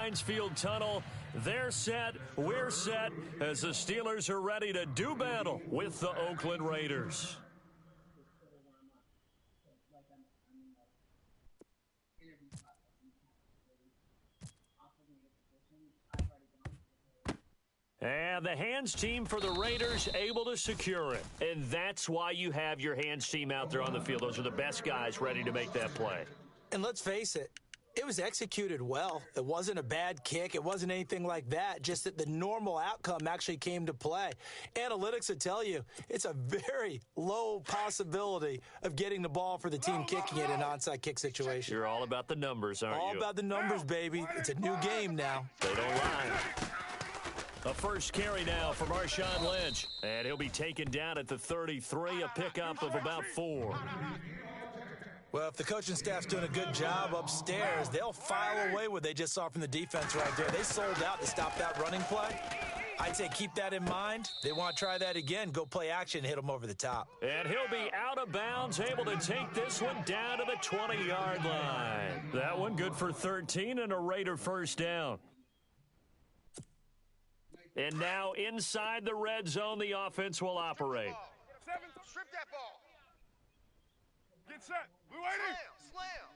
Heinz Field tunnel. They're set, we're set, as the Steelers are ready to do battle with the Oakland Raiders. And the hands team for the Raiders able to secure it. And that's why you have your hands team out there on the field. Those are the best guys ready to make that play. And let's face it, it was executed well. It wasn't a bad kick. It wasn't anything like that. Just that the normal outcome actually came to play. Analytics would tell you it's a very low possibility of getting the ball for the team kicking it in an onside kick situation. You're all about the numbers, aren't you? All about the numbers, baby. It's a new game now. They don't lie. A first carry now for Marshawn Lynch. And he'll be taken down at the 33, a pickup of about 4. Well, if the coaching staff's doing a good job upstairs, they'll file away what they just saw from the defense right there. They sold out to stop that running play. I'd say keep that in mind. They want to try that again. Go play action and hit them over the top. And he'll be out of bounds, able to take this one down to the 20-yard line. That one good for 13 and a Raider first down. And now inside the red zone, the offense will operate. Strip that ball. Get set. Blue 80. Slam.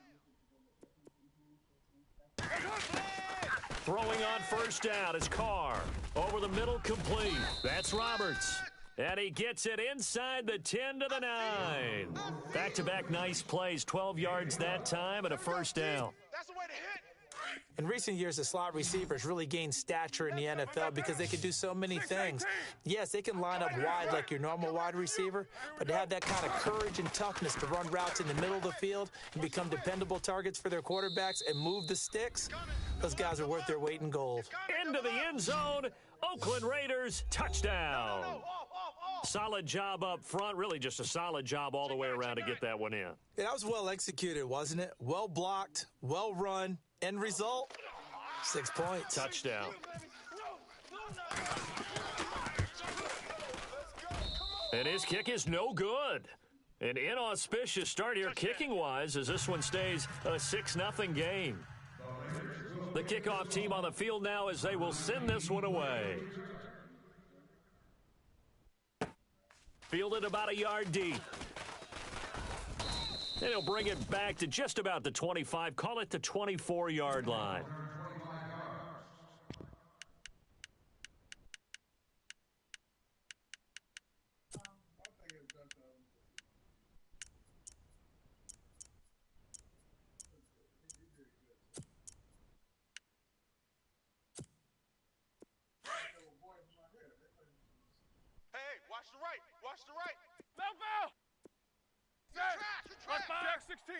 Throwing on first down is Carr. Over the middle, complete. That's Roberts. And he gets it inside the 10 to the 9. Back-to-back nice plays, 12 yards that time and a first down. That's the way to hit. In recent years, the slot receivers really gained stature in the NFL because they can do so many things. Yes, they can line up wide like your normal wide receiver, but to have that kind of courage and toughness to run routes in the middle of the field and become dependable targets for their quarterbacks and move the sticks, those guys are worth their weight in gold. Into the end zone, Oakland Raiders, touchdown. Solid job up front, really just a solid job all the way around to get that one in. Yeah, that was well executed, wasn't it? Well blocked, well run. End result, 6 points. Touchdown. And his kick is no good. An inauspicious start here kicking-wise as this one stays a 6-0 game. The kickoff team on the field now as they will send this one away. Fielded about a yard deep. And he'll bring it back to just about the 25, call it the 24-yard line. Hey, watch the right. Watch the right. Foul! Jack 16.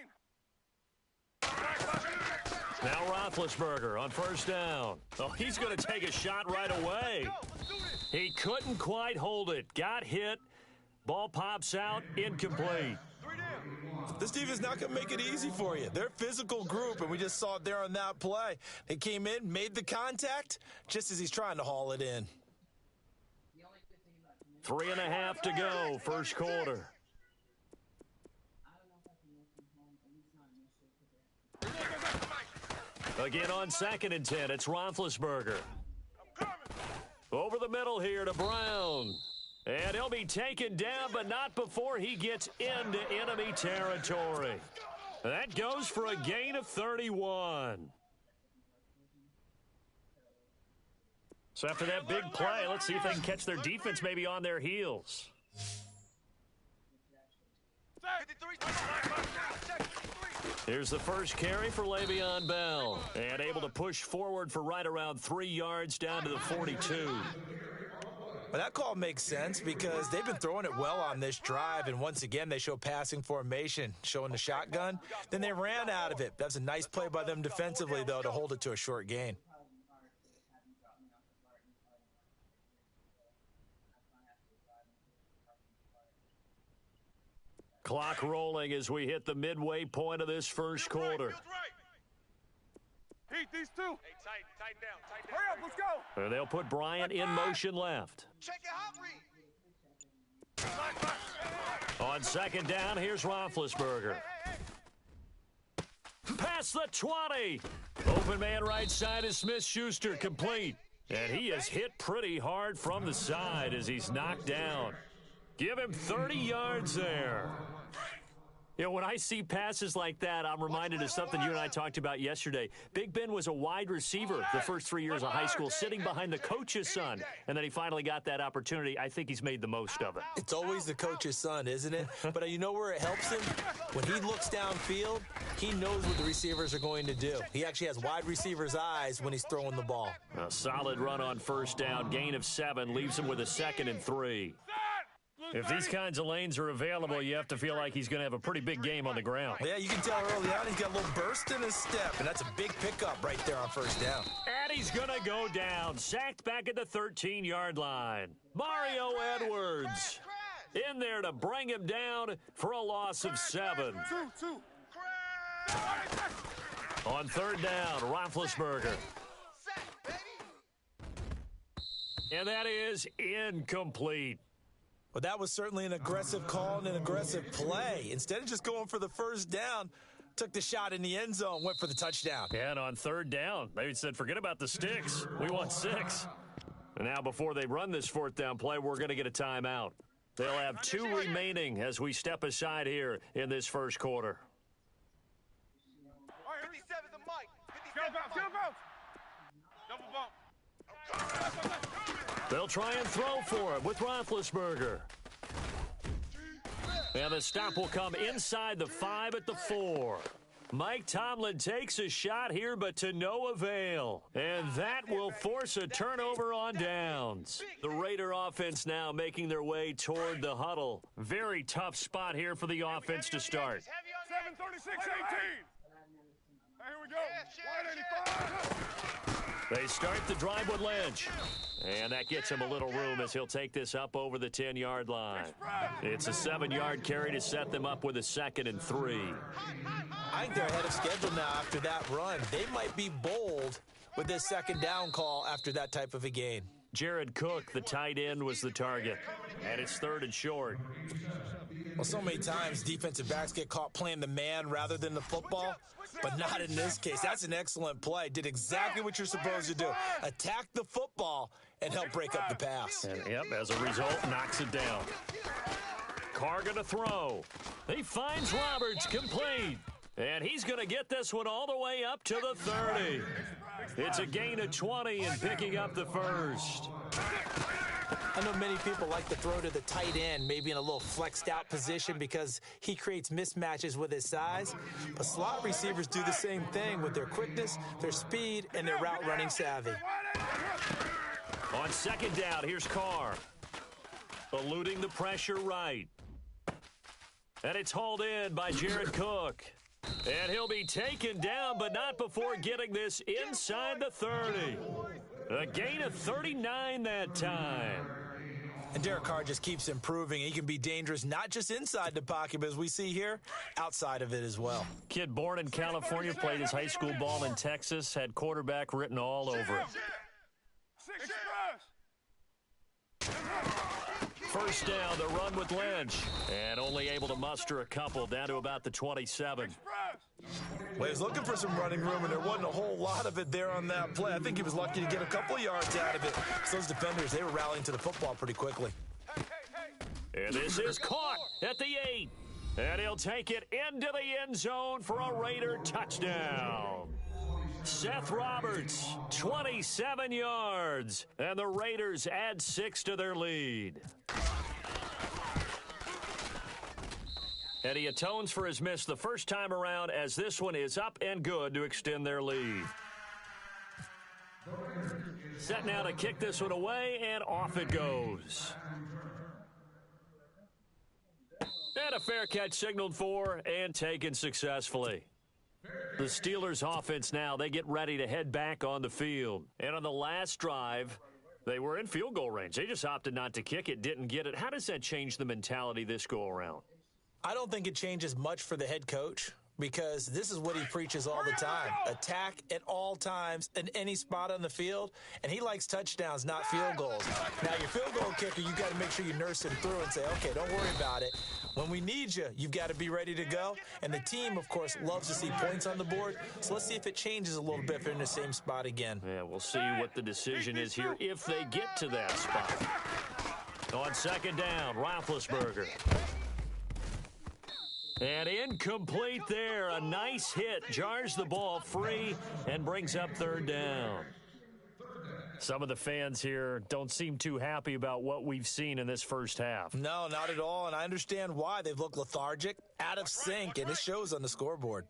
Now Roethlisberger on first down. Oh, he's going to take a shot right away. He couldn't quite hold it. Got hit. Ball pops out. Incomplete. This defense not going to make it easy for you. They're a physical group, and we just saw it there on that play. They came in, made the contact, just as he's trying to haul it in. 3.5 to go, first quarter. Again on 2nd and 10, it's Roethlisberger. Over the middle here to Brown. And he'll be taken down, but not before he gets into enemy territory. That goes for a gain of 31. So after that big play, let's see if they can catch their defense maybe on their heels. Here's the first carry for Le'Veon Bell. And able to push forward for right around 3 yards down to the 42. Well, that call makes sense because they've been throwing it well on this drive, and once again they show passing formation, showing the shotgun. Then they ran out of it. That's a nice play by them defensively, though, to hold it to a short gain. Clock rolling as we hit the midway point of this first quarter. Heat these two. Hey, tighten down. Hurry up, let's go. And they'll put Bryant in motion left. Check your hot read. On 2nd down, here's Roethlisberger. Past the 20. Open man right side is Smith-Schuster, complete. And he is hit pretty hard from the side as he's knocked down. Give him 30 yards there. You know, when I see passes like that, I'm reminded of something you and I talked about yesterday. Big Ben was a wide receiver the first 3 years of high school, sitting behind the coach's son. And then he finally got that opportunity. I think he's made the most of it. It's always the coach's son, isn't it? But you know where it helps him? When he looks downfield, he knows what the receivers are going to do. He actually has wide receivers' eyes when he's throwing the ball. A solid run on first down, gain of 7, leaves him with a 2nd and 3. If these kinds of lanes are available, you have to feel like he's going to have a pretty big game on the ground. Yeah, you can tell early on he's got a little burst in his step, and that's a big pickup right there on first down. And he's going to go down, sacked back at the 13-yard line. Mario Edwards in there to bring him down for a loss of 7. On third down, Roethlisberger. And that is incomplete. Well, that was certainly an aggressive call and an aggressive play. Instead of just going for the first down, took the shot in the end zone, went for the touchdown. And on third down, they said, forget about the sticks. We want 6. And now before they run this fourth down play, we're going to get a timeout. They'll have 2 remaining as we step aside here in this first quarter. 57 the mic. 57 Double bump. They'll try and throw for it with Roethlisberger. And the stop will come inside the 5 at the 4. Mike Tomlin takes a shot here, but to no avail. And that will force a turnover on downs. The Raider offense now making their way toward the huddle. Very tough spot here for the offense to start. 7:36-18. Here we go. 185. They start the drive with Lynch. And that gets him a little room as he'll take this up over the 10-yard line. It's a 7-yard carry to set them up with a 2nd and 3. I think they're ahead of schedule now after that run. They might be bold with this second down call after that type of a gain. Jared Cook, the tight end, was the target. And it's 3rd and short. Well, so many times defensive backs get caught playing the man rather than the football, but not in this case. That's an excellent play. Did exactly what you're supposed to do. Attack the football and help break up the pass. And, yep, as a result, knocks it down. Carr going to throw. He finds Roberts, complete. And he's going to get this one all the way up to the 30. It's a gain of 20 and picking up the first. I know many people like to throw to the tight end, maybe in a little flexed out position because he creates mismatches with his size. But slot receivers do the same thing with their quickness, their speed, and their route running savvy. On second down, here's Carr. Eluding the pressure right. And it's hauled in by Jared Cook. And he'll be taken down, but not before getting this inside the 30. A gain of 39 that time. And Derek Carr just keeps improving. He can be dangerous not just inside the pocket, but as we see here, outside of it as well. Kid born in California, played his high school ball in Texas, had quarterback written all over it. First down, the run with Lynch. And only able to muster a couple down to about the 27. Well, he was looking for some running room, and there wasn't a whole lot of it there on that play. I think he was lucky to get a couple of yards out of it. So those defenders, they were rallying to the football pretty quickly. And this is caught at the 8. And he'll take it into the end zone for a Raider touchdown. Seth Roberts, 27 yards. And the Raiders add 6 to their lead. And he atones for his miss the first time around as this one is up and good to extend their lead. Set now to kick this one away, and off it goes. And a fair catch signaled for and taken successfully. The Steelers' offense now, they get ready to head back on the field. And on the last drive, they were in field goal range. They just opted not to kick it, didn't get it. How does that change the mentality this go-around? I don't think it changes much for the head coach because this is what he preaches all the time. Attack at all times in any spot on the field, and he likes touchdowns, not field goals. Now, your field goal kicker, you got to make sure you nurse him through and say, okay, don't worry about it. When we need you, you've got to be ready to go. And the team, of course, loves to see points on the board. So let's see if it changes a little bit if they're in the same spot again. Yeah, we'll see what the decision is here if they get to that spot. On second down, Roethlisberger. And incomplete there. A nice hit. Jars the ball free and brings up third down. Some of the fans here don't seem too happy about what we've seen in this first half. No, not at all, and I understand why. They've looked lethargic, out of sync, and it shows on the scoreboard.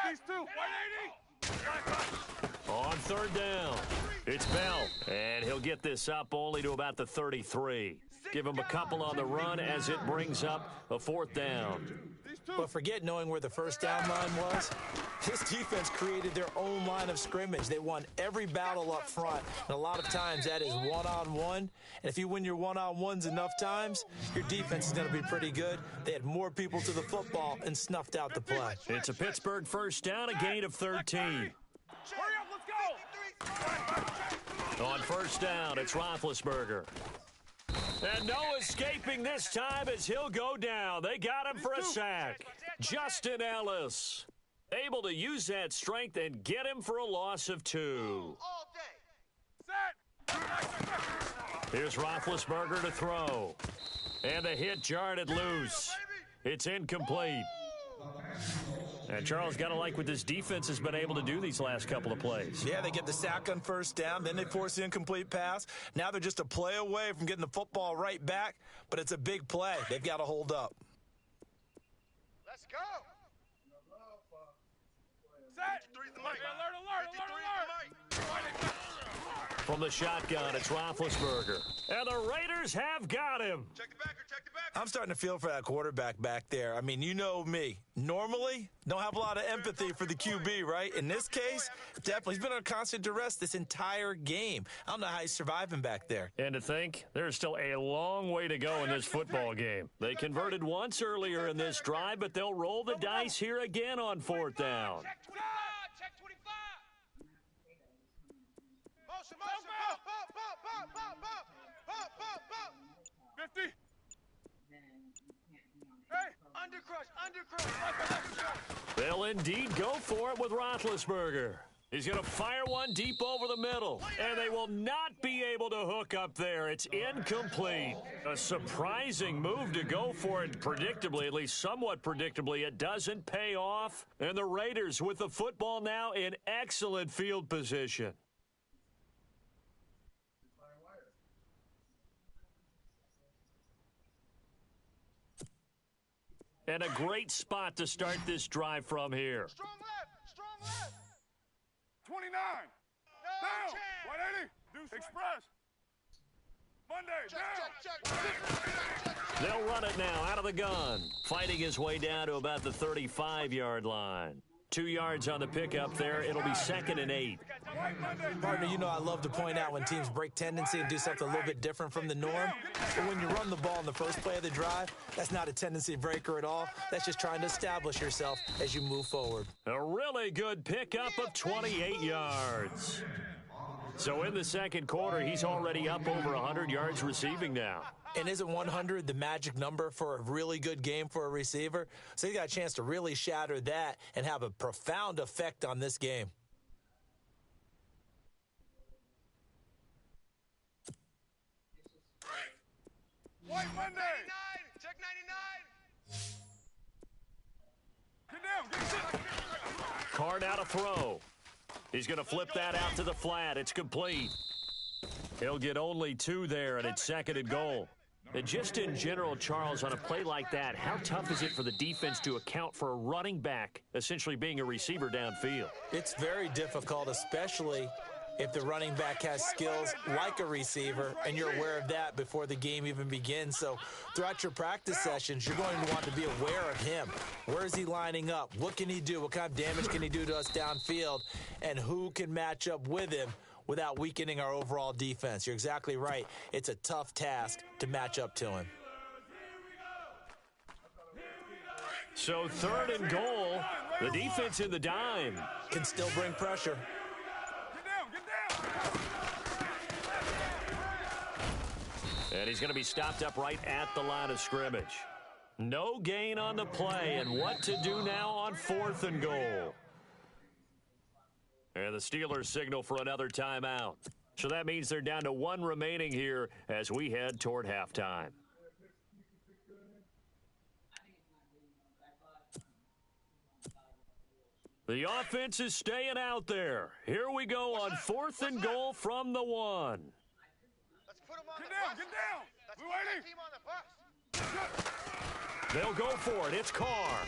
These two. 180. On third down, it's Bell, and he'll get this up only to about the 33. Give him a couple on the run as it brings up a fourth down. But forget knowing where the first down line was. This defense created their own line of scrimmage. They won every battle up front, and a lot of times that is one-on-one. And if you win your one-on-ones enough times, your defense is going to be pretty good. They had more people to the football and snuffed out the play. It's a Pittsburgh first down, a gain of 13. Hurry up, let's go. On first down, it's Roethlisberger. And no escaping this time as he'll go down. They got him for a sack. Justin Ellis able to use that strength and get him for a loss of 2. Here's Roethlisberger to throw. And the hit jarred it loose. It's incomplete. And Charles, got to like what this defense has been able to do these last couple of plays. Yeah, they get the sack on first down, then they force the incomplete pass. Now they're just a play away from getting the football right back, but it's a big play. They've got to hold up. Let's go. Set. Alert. From the shotgun, it's Roethlisberger. And the Raiders have got him. Check the backer, check the backer. I'm starting to feel for that quarterback back there. I mean, you know me. Normally, don't have a lot of empathy for the QB, right? In this case, definitely. He's been under constant duress this entire game. I don't know how he's surviving back there. And to think, there's still a long way to go in this football game. They converted once earlier in this drive, but they'll roll the dice here again on fourth down. Check 25. Check 25. Motion. Bump. 50. Undercrush. They'll indeed go for it with Roethlisberger. He's going to fire one deep over the middle, and they will not be able to hook up there. It's incomplete. A surprising move to go for it predictably, at least somewhat predictably. It doesn't pay off, and the Raiders with the football now in excellent field position. And a great spot to start this drive from here. Strong left. 29. No Down. chance. 180. Express. Monday. Check. They'll run it now out of the gun. Fighting his way down to about the 35-yard line. 2 yards on the pickup there. It'll be 2nd and 8. Partner, you know I love to point out when teams break tendency and do something a little bit different from the norm. But when you run the ball in the first play of the drive, that's not a tendency breaker at all. That's just trying to establish yourself as you move forward. A really good pickup of 28 yards. So in the second quarter, he's already up over 100 yards receiving now. And isn't 100 the magic number for a really good game for a receiver? So he got a chance to really shatter that and have a profound effect on this game. White Monday. 99. Check 99. Get down. Card out a throw. He's going to flip that out to the flat. It's complete. He'll get only 2 there, and it's 2nd and goal. And just in general, Charles, on a play like that, how tough is it for the defense to account for a running back essentially being a receiver downfield? It's very difficult, especially if the running back has skills like a receiver, and you're aware of that before the game even begins. So throughout your practice sessions, you're going to want to be aware of him. Where is he lining up? What can he do? What kind of damage can he do to us downfield? And who can match up with him without weakening our overall defense? You're exactly right. It's a tough task to match up to him. So 3rd and goal, the defense in the dime. Can still bring pressure. Get down. And he's going to be stopped up right at the line of scrimmage. No gain on the play, and what to do now on 4th and goal. And the Steelers signal for another timeout. So that means they're down to 1 remaining here as we head toward halftime. The offense is staying out there. Here we go on 4th and goal from the 1. Let's put him on Get the down, bus. get down. Let's We're put that waiting. team on the bus. They'll go for it. It's Carr.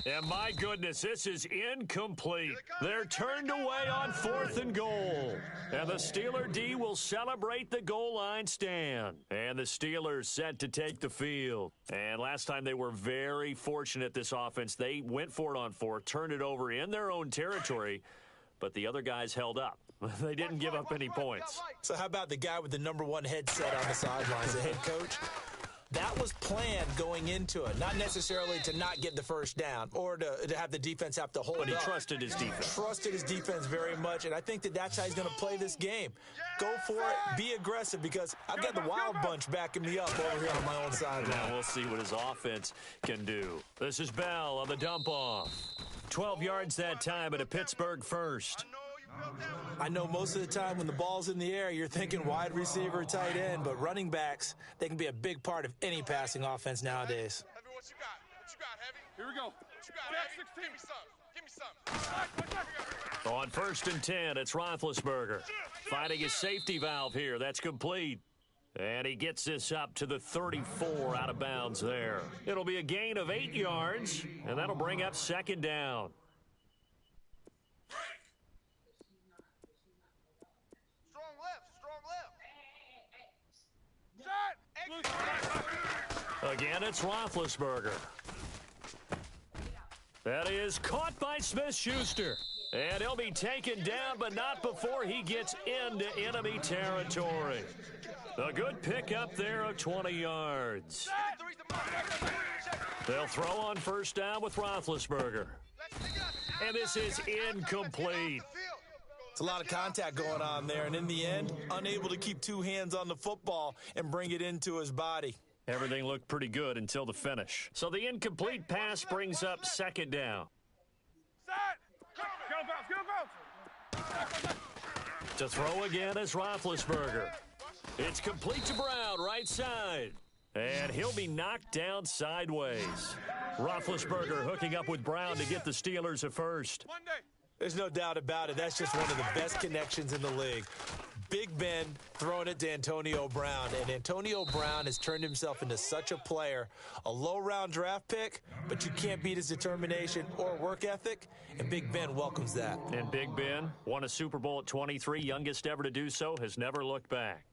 And my goodness, this is incomplete. They're turned away on 4th and goal. And the Steeler D will celebrate the goal line stand. And the Steelers set to take the field. And last time they were very fortunate, this offense. They went for it on 4th, turned it over in their own territory, but the other guys held up. They didn't give up any points. So how about the guy with the #1 headset on the sidelines, the head coach? That was planned going into it, not necessarily to not get the first down or to have the defense have to hold up. But he trusted his defense. Trusted his defense very much, and I think that's how he's going to play this game. Go for it, be aggressive, because I've got the wild bunch backing me up over here on my own sideline. Now we'll see what his offense can do. This is Bell on the dump off. 12 yards that time, and a Pittsburgh first. I know most of the time when the ball's in the air, you're thinking wide receiver, tight end, but running backs, they can be a big part of any passing offense nowadays. Heavy, what you got? What you got, Heavy? Here we go. What you got, Jack Heavy? 16. Give me some. On 1st and 10, it's Roethlisberger. Finding his safety valve here. That's complete. And he gets this up to the 34 out of bounds there. It'll be a gain of 8 yards, and that'll bring up 2nd down. Again, it's Roethlisberger. That is caught by Smith-Schuster. And he'll be taken down, but not before he gets into enemy territory. A good pickup there of 20 yards. They'll throw on 1st down with Roethlisberger. And this is incomplete. It's a lot of contact going on there, and in the end, unable to keep 2 hands on the football and bring it into his body. Everything looked pretty good until the finish. So the incomplete pass brings up 2nd down. To throw again is Roethlisberger. It's complete to Brown, right side. And he'll be knocked down sideways. Roethlisberger hooking up with Brown to get the Steelers a first. There's no doubt about it. That's just one of the best connections in the league. Big Ben throwing it to Antonio Brown, and Antonio Brown has turned himself into such a player. A low-round draft pick, but you can't beat his determination or work ethic, and Big Ben welcomes that. And Big Ben won a Super Bowl at 23, youngest ever to do so, has never looked back.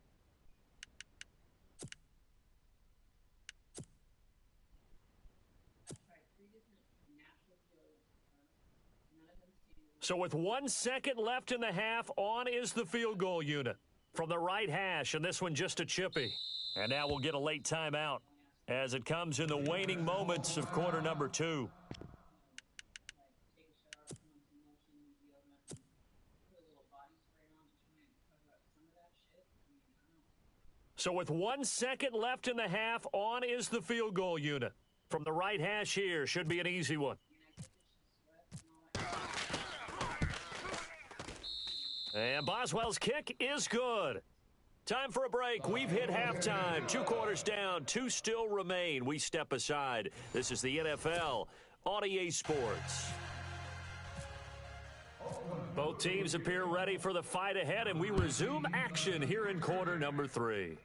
So with 1 second left in the half, on is the field goal unit from the right hash, and this one just a chippy. And now we'll get a late timeout as it comes in the waning moments of quarter number 2. So with 1 second left in the half, on is the field goal unit from the right hash here. Should be an easy one. And Boswell's kick is good. Time for a break. We've hit halftime. 2 quarters down. 2 still remain. We step aside. This is the NFL on EA Sports. Both teams appear ready for the fight ahead, and we resume action here in quarter number 3.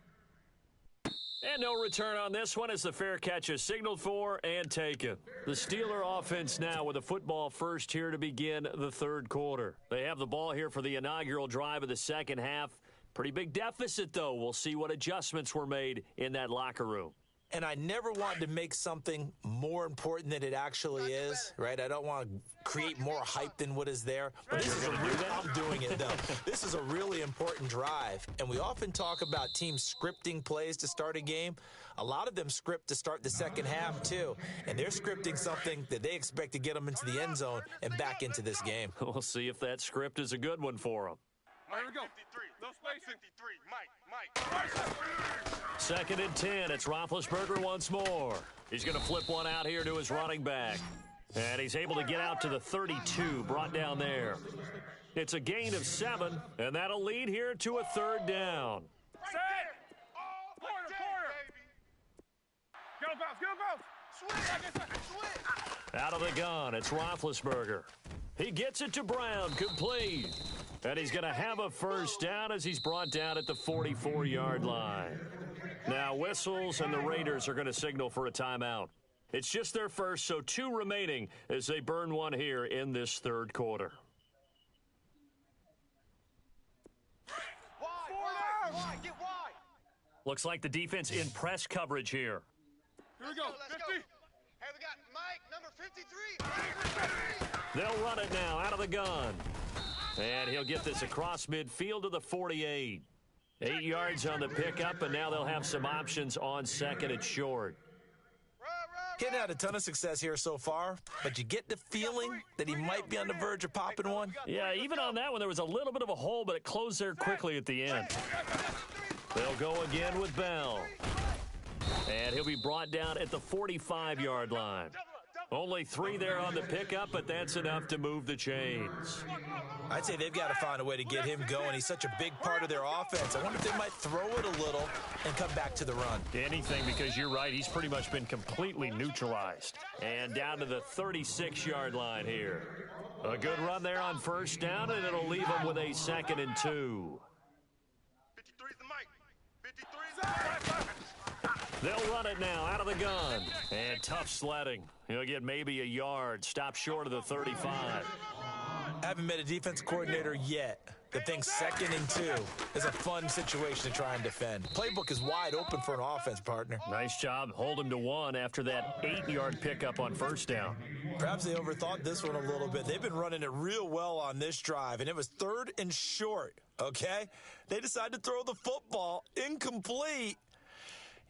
And no return on this one as the fair catch is signaled for and taken. The Steeler offense now with a football first here to begin the 3rd quarter. They have the ball here for the inaugural drive of the 2nd half. Pretty big deficit, though. We'll see what adjustments were made in that locker room. And I never want to make something more important than it actually is, right? I don't want to create more hype than what is there. But this is I'm doing it, though. This is a really important drive. And we often talk about teams scripting plays to start a game. A lot of them script to start the 2nd half, too. And they're scripting something that they expect to get them into the end zone and back into this game. We'll see if that script is a good one for them. Here we go. No spacing. 53, Mike. Mike. 2nd and 10. It's Roethlisberger once more. He's going to flip one out here to his running back. And he's able to get out to the 32, brought down there. It's a gain of 7, and that'll lead here to a 3rd down. Set. Corner. Get him bounce. Switch. Out of the gun, it's Roethlisberger. He gets it to Brown, complete. And he's going to have a 1st down as he's brought down at the 44-yard line. Now whistles, and the Raiders are going to signal for a timeout. It's just their first, so 2 remaining as they burn one here in this 3rd quarter. Wide. Get wide. Looks like the defense in press coverage here. Here we go. Let's 50. go. Hey, we got Mike, number 53. They'll run it now out of the gun. And he'll get this across midfield to the 48. 8 yards on the pickup, and now they'll have some options on 2nd and short. He hadn't had a ton of success here so far, but you get the feeling that he might be on the verge of popping one. Yeah, even on that one, there was a little bit of a hole, but it closed there quickly at the end. They'll go again with Bell. And he'll be brought down at the 45-yard line. Only 3 there on the pickup, but that's enough to move the chains. I'd say they've got to find a way to get him going. He's such a big part of their offense. I wonder if they might throw it a little and come back to the run. Anything, because you're right, he's pretty much been completely neutralized. And down to the 36-yard line here. A good run there on 1st down, and it'll leave him with a 2nd and 2. 53's the Mike. 53's the They'll run it now out of the gun. And tough sledding. He'll get maybe a yard. Stop short of the 35. Haven't met a defense coordinator yet that thinks 2nd and 2 is a fun situation to try and defend. Playbook is wide open for an offense, partner. Nice job. Hold him to 1 after that 8-yard pickup on 1st down. Perhaps they overthought this one a little bit. They've been running it real well on this drive, and it was 3rd and short, okay? They decided to throw the football incomplete.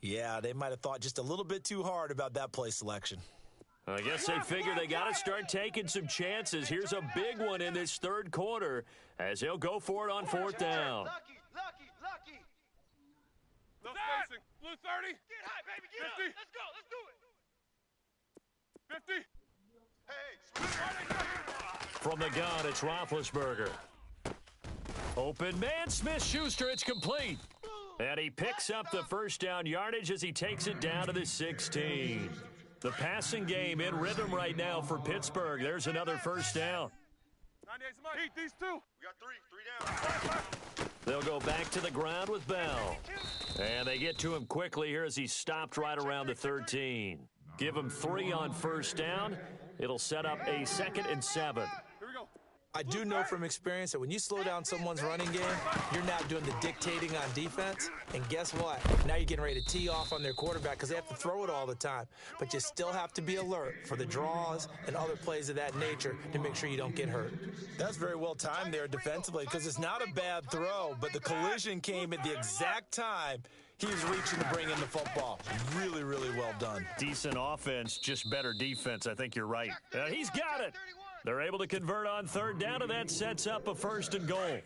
Yeah, they might have thought just a little bit too hard about that play selection. I guess they figure they got to start taking some chances. Here's a big one in this 3rd quarter as they'll go for it on 4th down. Lucky. No spacing. Blue 30. Get high, baby. Get 50. up. Let's go. 50. Hey, switch. From the gun, it's Roethlisberger. Open man, Smith-Schuster, it's complete. And he picks up the 1st down yardage as he takes it down to the 16. The passing game in rhythm right now for Pittsburgh. There's another 1st down. 98's the Mike. Heat these 2. We got 3 down. They'll go back to the ground with Bell. And they get to him quickly here as he stopped right around the 13. Give him 3 on 1st down. It'll set up a 2nd and 7. Here we go. I do know from experience that when you slow down someone's running game, you're now doing the dictating on defense. And guess what? Now you're getting ready to tee off on their quarterback because they have to throw it all the time. But you still have to be alert for the draws and other plays of that nature to make sure you don't get hurt. That's very well timed there defensively because it's not a bad throw, but the collision came at the exact time he was reaching to bring in the football. Really, really well done. Decent offense, just better defense. I think you're right. He's got it. They're able to convert on 3rd down, and that sets up a 1st and goal.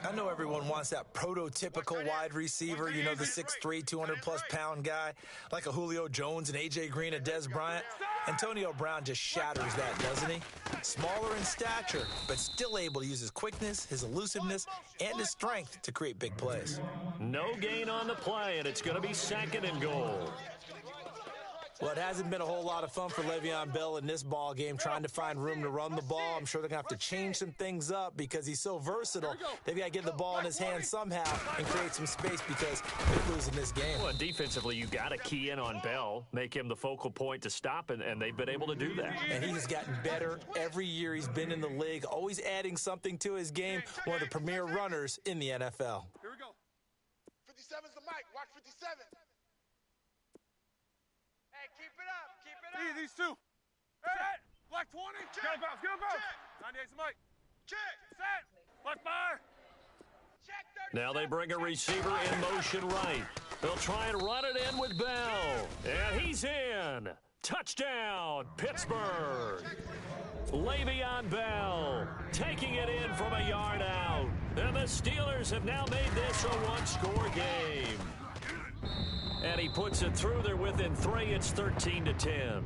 I know everyone wants that prototypical wide receiver, you know, the 6'3", 200-plus pound guy, like a Julio Jones and A.J. Green and Dez Bryant. Antonio Brown just shatters that, doesn't he? Smaller in stature, but still able to use his quickness, his elusiveness, and his strength to create big plays. No gain on the play, and it's going to be 2nd and goal. Well, it hasn't been a whole lot of fun for Le'Veon Bell in this ball game, trying to find room to run the ball. I'm sure they're going to have to change some things up because he's so versatile. They've got to get the ball in his hands somehow and create some space because they're losing this game. Well, defensively, you got to key in on Bell, make him the focal point to stop, and they've been able to do that. And he's gotten better every year he's been in the league, always adding something to his game, one of the premier runners in the NFL. Here we go. 57's the Mike. Watch 57. Hey, keep it up. Heat these 2. Set. Black 20. Get him bounce. 98's the Mike. Check. Set. Left by. Check 30. Now they bring a receiver in motion right. They'll try and run it in with Bell. And he's in. Touchdown, Pittsburgh. Le'Veon Bell taking it in from a yard out. And the Steelers have now made this a one-score game. And he puts it through. They're within 3. It's 13-10.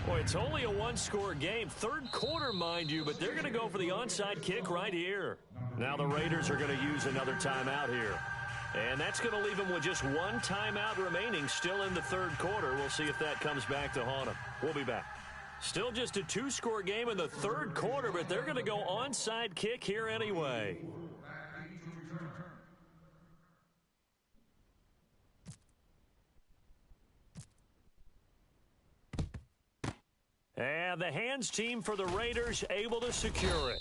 Boy, it's only a one-score game. Third quarter, mind you, but they're going to go for the onside kick right here. Now the Raiders are going to use another timeout here. And that's going to leave them with just one timeout remaining still in the third quarter. We'll see if that comes back to haunt them. We'll be back. Still just a 2-score game in the third quarter, but they're going to go onside kick here anyway. And the hands team for the Raiders able to secure it.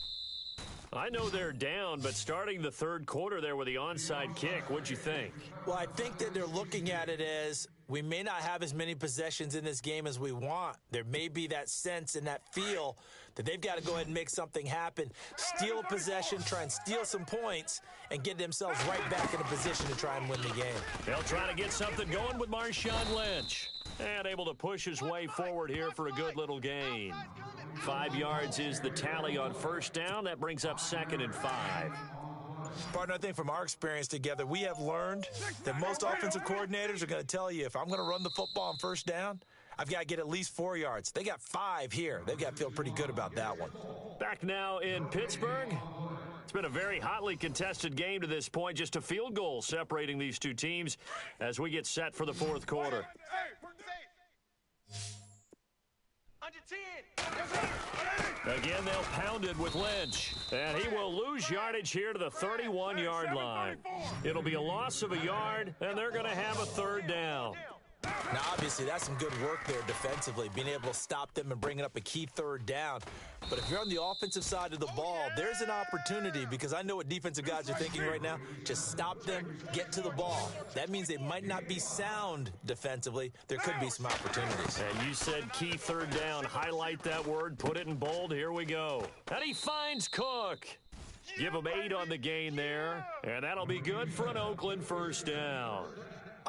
I know they're down, but starting the third quarter there with the onside kick, what'd you think? Well, I think that they're looking at it as we may not have as many possessions in this game as we want. There may be that sense and that feel that they've got to go ahead and make something happen, steal a possession, try and steal some points, and get themselves right back in a position to try and win the game. They'll try to get something going with Marshawn Lynch. And able to push his way forward here for a good little gain. 5 yards is the tally on first down. That brings up 2nd and 5. Partner, I think from our experience together, we have learned that most offensive coordinators are going to tell you, if I'm going to run the football on first down, I've got to get at least 4 yards. They got 5 here. They've got to feel pretty good about that one. Back now in Pittsburgh. It's been a very hotly contested game to this point. Just a field goal separating these two teams as we get set for the fourth quarter. Again, they'll pound it with Lynch. And he will lose yardage here to the 31-yard line. It'll be a loss of a yard, and they're going to have a third down. Now, obviously, that's some good work there defensively, being able to stop them and bringing up a key third down. But if you're on the offensive side of the ball, there's an opportunity, because I know what defensive guys are thinking right now. Just stop them, get to the ball. That means they might not be sound defensively. There could be some opportunities. And you said key third down. Highlight that word, put it in bold. Here we go. And he finds Cook. Give him 8 on the gain there, and that'll be good for an Oakland first down.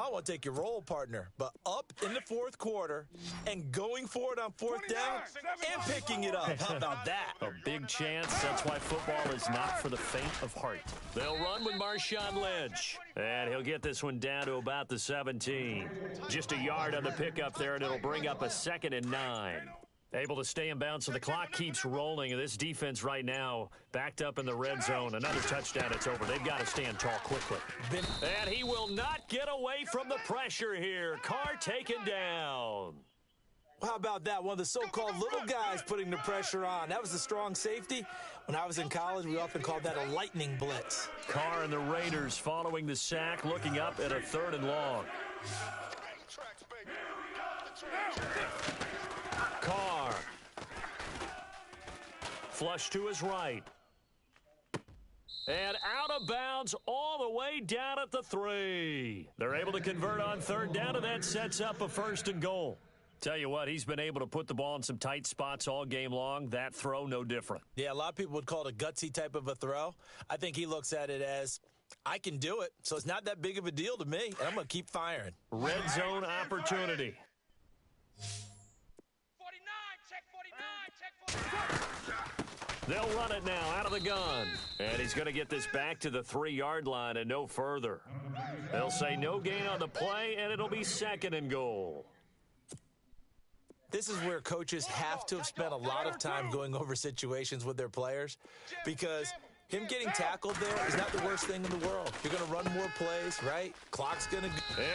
I want to take your role, partner, but up in the fourth quarter and going for it on fourth down and picking it up. How about that? A big chance. That's why football is not for the faint of heart. They'll run with Marshawn Lynch, and he'll get this one down to about the 17. Just a yard on the pickup there, and it'll bring up a 2nd and 9. Able to stay in bounds, so the clock keeps rolling, and this defense right now backed up in the red zone. Another touchdown, it's over. They've got to stand tall quickly. And he will not get away from the pressure here. Carr taken down. How about that? One of the so-called little guys putting the pressure on. That was the strong safety. When I was in college, we often called that a lightning blitz. Carr and the Raiders following the sack, looking up at a 3rd and long. Carr. Flush to his right. And out of bounds all the way down at the 3. They're able to convert on third down, and that sets up a 1st and goal. Tell you what, he's been able to put the ball in some tight spots all game long. That throw, no different. Yeah, a lot of people would call it a gutsy type of a throw. I think he looks at it as, I can do it, so it's not that big of a deal to me, and I'm going to keep firing. Red zone opportunity. 49, check 49. They'll run it now out of the gun. And he's going to get this back to the 3-yard line and no further. They'll say no gain on the play, and it'll be 2nd and goal. This is where coaches have to have spent a lot of time going over situations with their players, because him getting tackled there is not the worst thing in the world. You're going to run more plays, right? Clock's going to...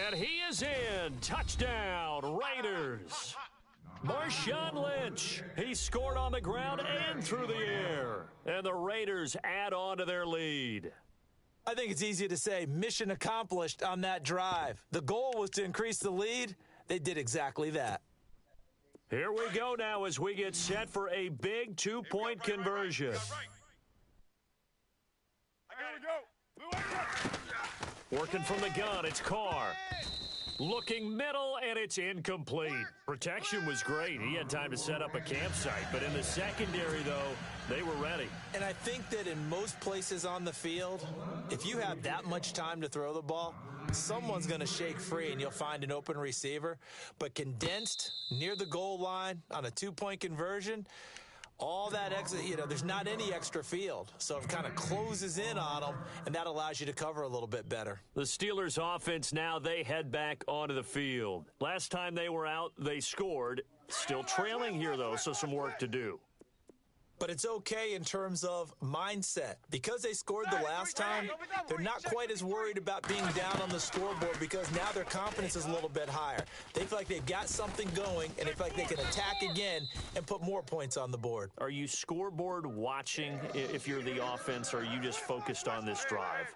And he is in. Touchdown, Raiders. Marshawn Lynch. He scored on the ground and through the air. And the Raiders add on to their lead. I think it's easy to say mission accomplished on that drive. The goal was to increase the lead. They did exactly that. Here we go now as we get set for a big 2-point conversion. Working from the gun, it's Carr. Looking middle, and it's incomplete. Protection was great. He had time to set up a campsite, but in the secondary, though, they were ready. And I think that in most places on the field, if you have that much time to throw the ball, someone's going to shake free and you'll find an open receiver. But condensed near the goal line on a two-point conversion, all that extra, there's not any extra field. So it kind of closes in on them, and that allows you to cover a little bit better. The Steelers offense now, they head back onto the field. Last time they were out, they scored. Still trailing here, though, so some work to do. But it's okay in terms of mindset. Because they scored the last time, they're not quite as worried about being down on the scoreboard because now their confidence is a little bit higher. They feel like they've got something going, and they feel like they can attack again and put more points on the board. Are you scoreboard watching if you're the offense, or are you just focused on this drive?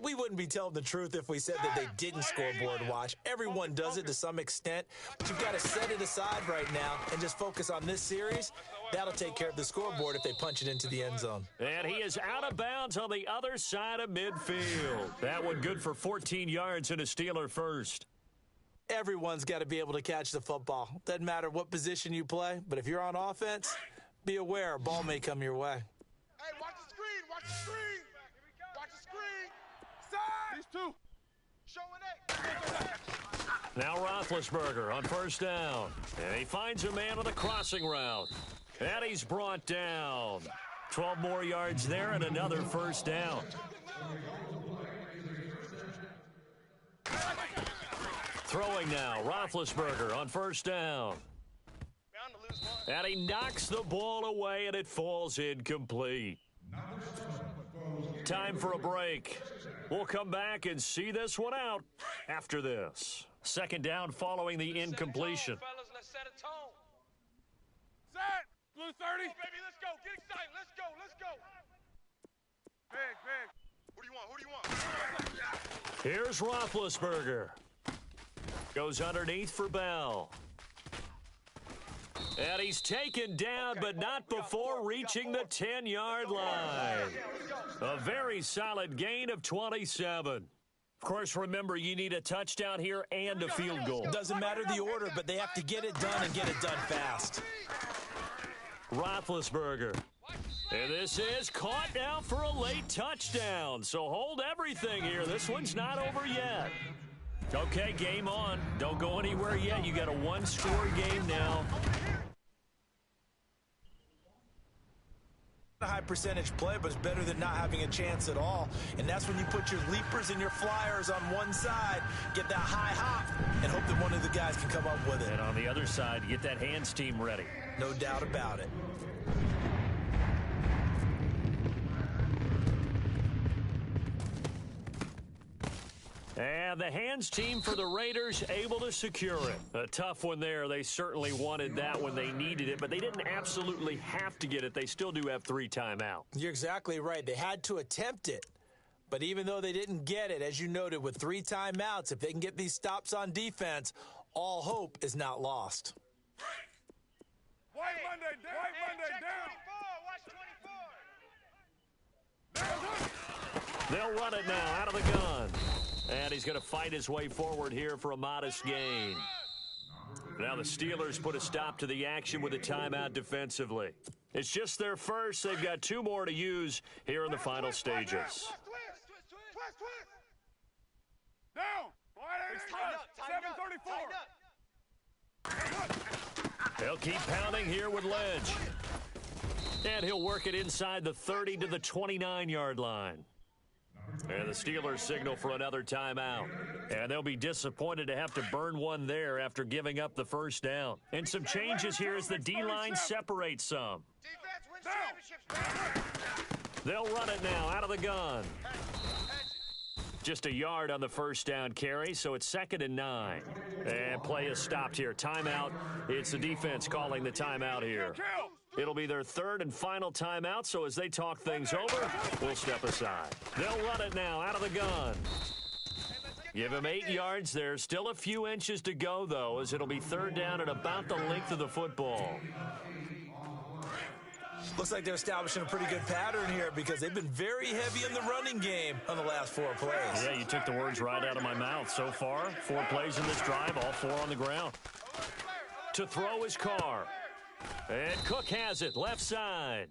We wouldn't be telling the truth if we said that they didn't scoreboard watch. Everyone does it to some extent, but you've got to set it aside right now and just focus on this series. That'll take care of the scoreboard if they punch it into the end zone. And he is out of bounds on the other side of midfield. That one good for 14 yards and a Steeler first. Everyone's got to be able to catch the football. Doesn't matter what position you play, but if you're on offense, be aware a ball may come your way. Hey, watch the screen, watch the screen. Watch the screen. Side. These two. Showing eight. Now Roethlisberger on first down. And he finds a man on the crossing route. And he's brought down. 12 more yards there and another first down. Throwing now, Roethlisberger on first down. And he knocks the ball away, and it falls incomplete. Time for a break. We'll come back and see this one out after this. Second down following the incompletion. Let's set a tone. Set. Blue 30. Come on, baby, let's go. Get excited. Let's go. Let's go. Big, big. Who do you want? Here's Roethlisberger. Goes underneath for Bell. And he's taken down, but not before reaching the 10-yard line. A very solid gain of 27. Of course, remember, you need a touchdown here and a field goal. Doesn't matter the order, but they have to get it done and get it done fast. Roethlisberger. And this is caught now for a late touchdown. So hold everything here. This one's not over yet. Okay, game on. Don't go anywhere yet. You got a one-score game now. A high percentage play, but it's better than not having a chance at all. And that's when you put your leapers and your flyers on one side, get that high hop, and hope that one of the guys can come up with it. And on the other side, get that hands team ready. No doubt about it. And the hands team for the Raiders able to secure it. A tough one there. They certainly wanted that when they needed it, but they didn't absolutely have to get it. They still do have 3 timeouts. You're exactly right. They had to attempt it. But even though they didn't get it, as you noted, with 3 timeouts, if they can get these stops on defense, all hope is not lost. White Monday down. White Monday down. Watch 24. They'll run it now out of the gun. And he's going to fight his way forward here for a modest gain. Now the Steelers put a stop to the action with a timeout defensively. It's just their first. They've got 2 more to use here in the final stages. Twist. Down. It's Tighten up. 7:34. They'll keep pounding here with Ledge. And he'll work it inside the 30 to the 29-yard line. And the Steelers signal for another timeout. And they'll be disappointed to have to burn one there after giving up the first down. And some changes here as the D-line separates some. Defense wins championships. They'll run it now out of the gun. Just a yard on the first down carry, so it's 2nd and 9. And play is stopped here. Timeout. It's the defense calling the timeout here. It'll be their 3rd and final timeout, so as they talk things over, we'll step aside. They'll run it now out of the gun. Give him 8 yards there. Still a few inches to go, though, as it'll be 3rd down at about the length of the football. Looks like they're establishing a pretty good pattern here because they've been very heavy in the running game on the last 4 plays. Yeah, you took the words right out of my mouth. So far, 4 plays in this drive, all 4 on the ground. To throw is Carr. And Cook has it, left side.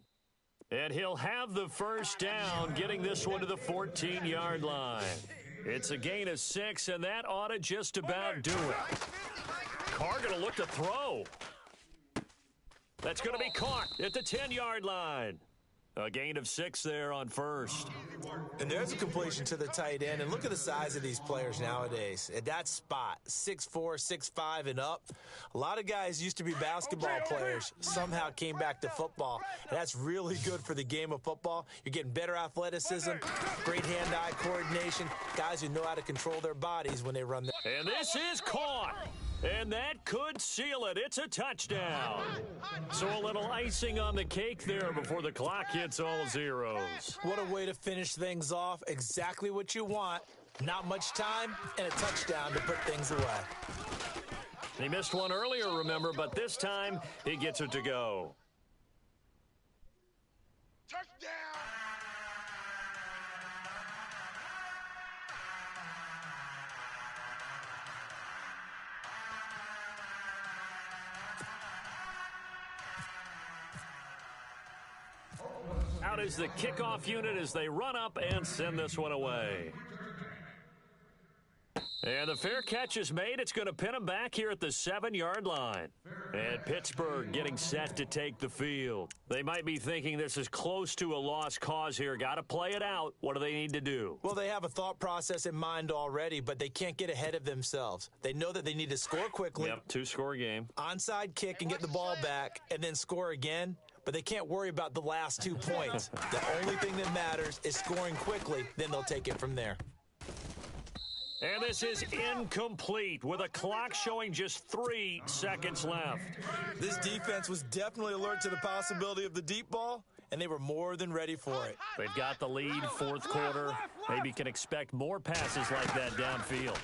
And he'll have the first down, getting this one to the 14-yard line. It's a gain of 6, and that ought to just about do it. Carr going to look to throw. That's going to be caught at the 10-yard line. A gain of 6 there on first. And there's a completion to the tight end. And look at the size of these players nowadays. At that spot, 6'4", 6'5", and up. A lot of guys used to be basketball players, somehow came back to football. And that's really good for the game of football. You're getting better athleticism, great hand-eye coordination, guys who know how to control their bodies when they run. And this is caught. And that could seal it. It's a touchdown. So a little icing on the cake there before the clock hits all zeros. What a way to finish things off. Exactly what you want. Not much time and a touchdown to put things away. He missed one earlier, remember, but this time he gets it to go. Touchdown! Out is the kickoff unit as they run up and send this one away. And the fair catch is made. It's going to pin him back here at the 7-yard line. And Pittsburgh getting set to take the field. They might be thinking this is close to a lost cause here. Got to play it out. What do they need to do? Well, they have a thought process in mind already, but they can't get ahead of themselves. They know that they need to score quickly. Yep, 2-score game. Onside kick and get the ball back and then score again. But they can't worry about the last 2 points. The only thing that matters is scoring quickly. Then they'll take it from there. And this is incomplete with a clock showing just 3 seconds left. This defense was definitely alert to the possibility of the deep ball, and they were more than ready for it. They've got the lead, 4th quarter. Maybe can expect more passes like that downfield.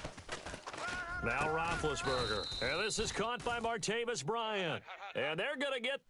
Now Roethlisberger. And this is caught by Martavis Bryant. And they're going to get